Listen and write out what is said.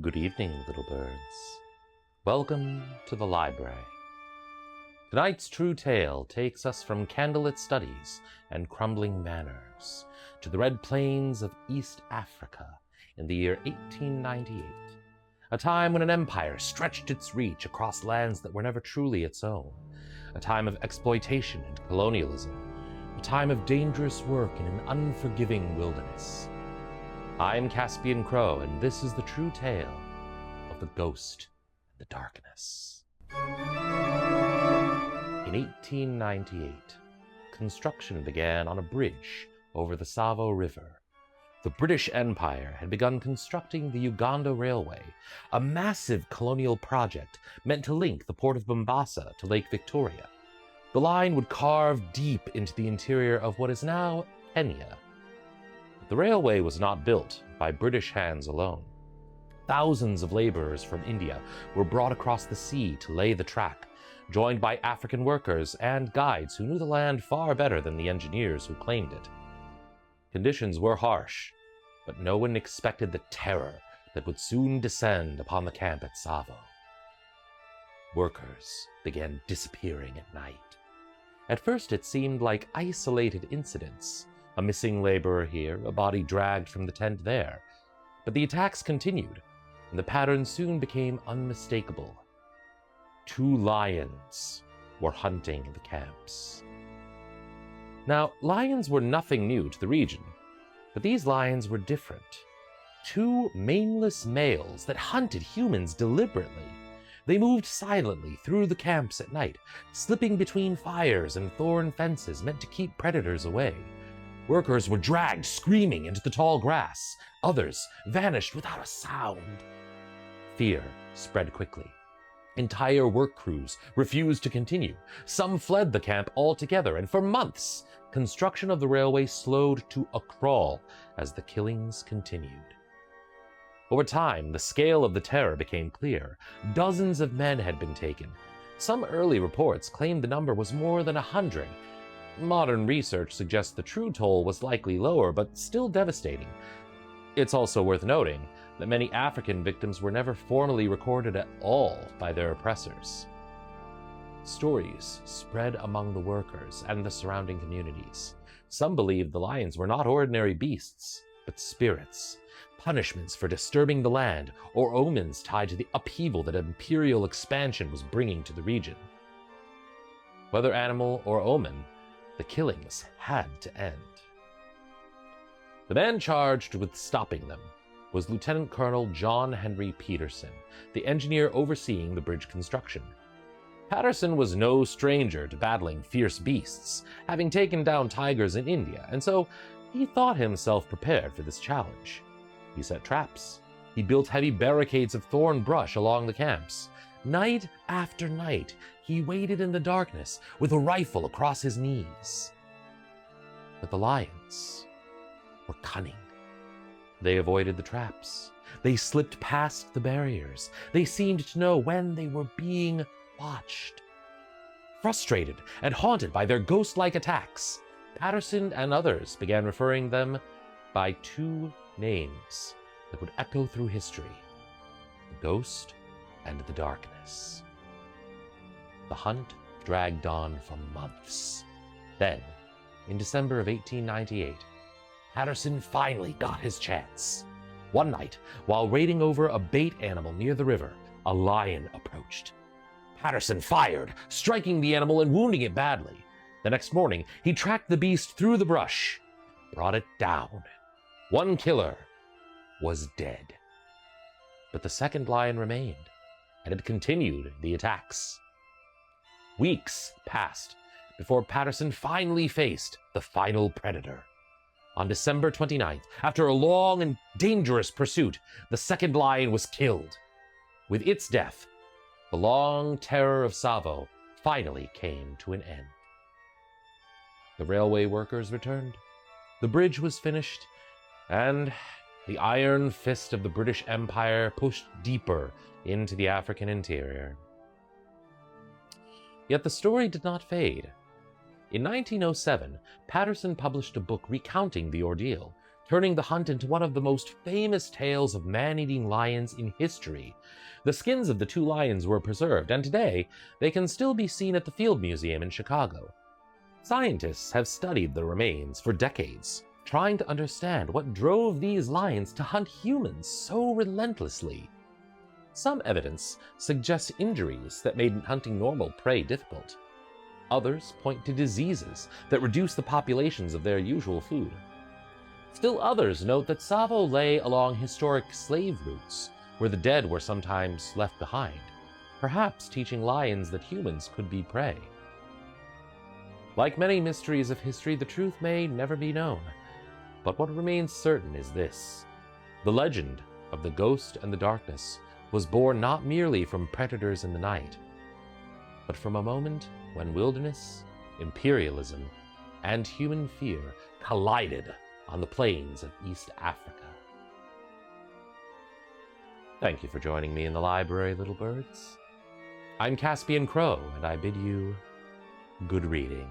Good evening, little birds. Welcome to the library. Tonight's true tale takes us from candlelit studies and crumbling manners to the red plains of East Africa in the year 1898, a time when an empire stretched its reach across lands that were never truly its own, a time of exploitation and colonialism, a time of dangerous work in an unforgiving wilderness. I'm Caspian Crow, and this is the true tale of the ghost and the darkness. In 1898, construction began on a bridge over the Tsavo River. The British Empire had begun constructing the Uganda Railway, a massive colonial project meant to link the port of Mombasa to Lake Victoria. The line would carve deep into the interior of what is now Kenya. The railway was not built by British hands alone. Thousands of laborers from India were brought across the sea to lay the track, joined by African workers and guides who knew the land far better than the engineers who claimed it. Conditions were harsh, but no one expected the terror that would soon descend upon the camp at Tsavo. Workers began disappearing at night. At first it seemed like isolated incidents. A missing laborer here, a body dragged from the tent there. But the attacks continued, and the pattern soon became unmistakable. 2 lions were hunting the camps. Now, lions were nothing new to the region, but these lions were different. 2 maneless males that hunted humans deliberately. They moved silently through the camps at night, slipping between fires and thorn fences meant to keep predators away. Workers were dragged screaming into the tall grass. Others vanished without a sound. Fear spread quickly. Entire work crews refused to continue. Some fled the camp altogether, and for months, construction of the railway slowed to a crawl as the killings continued. Over time, the scale of the terror became clear. Dozens of men had been taken. Some early reports claimed the number was more than 100. Modern research suggests the true toll was likely lower, but still devastating. It's also worth noting that many African victims were never formally recorded at all by their oppressors. Stories spread among the workers and the surrounding communities. Some believed the lions were not ordinary beasts, but spirits, punishments for disturbing the land, or omens tied to the upheaval that imperial expansion was bringing to the region. Whether animal or omen, the killings had to end. The man charged with stopping them was Lieutenant Colonel John Henry Peterson, the engineer overseeing the bridge construction. Patterson was no stranger to battling fierce beasts, having taken down tigers in India, and so he thought himself prepared for this challenge. He set traps. He built heavy barricades of thorn brush along the camps. Night after night, he waited in the darkness with a rifle across his knees. But the lions were cunning. They avoided the traps. They slipped past the barriers. They seemed to know when they were being watched. Frustrated and haunted by their ghost-like attacks, Patterson and others began referring them by 2 names that would echo through history: the ghost and the darkness. The hunt dragged on for months. Then, in December of 1898, Patterson finally got his chance. One night, while raiding over a bait animal near the river, a lion approached. Patterson fired, striking the animal and wounding it badly. The next morning, he tracked the beast through the brush, brought it down. One killer was dead. But the second lion remained, and it continued the attacks. Weeks passed before Patterson finally faced the final predator. On December 29th, after a long and dangerous pursuit, the second lion was killed. With its death, the long terror of Tsavo finally came to an end. The railway workers returned. The bridge was finished, and the iron fist of the British Empire pushed deeper into the African interior. Yet the story did not fade. In 1907, Patterson published a book recounting the ordeal, turning the hunt into one of the most famous tales of man-eating lions in history. The skins of the two lions were preserved, and today they can still be seen at the Field Museum in Chicago. Scientists have studied the remains for decades, trying to understand what drove these lions to hunt humans so relentlessly. Some evidence suggests injuries that made hunting normal prey difficult. Others point to diseases that reduce the populations of their usual food. Still others note that Tsavo lay along historic slave routes, where the dead were sometimes left behind, perhaps teaching lions that humans could be prey. Like many mysteries of history, the truth may never be known, but what remains certain is this: the legend of the ghost and the darkness was born not merely from predators in the night, but from a moment when wilderness, imperialism, and human fear collided on the plains of East Africa. Thank you for joining me in the library, little birds. I'm Caspian Crow, and I bid you good reading.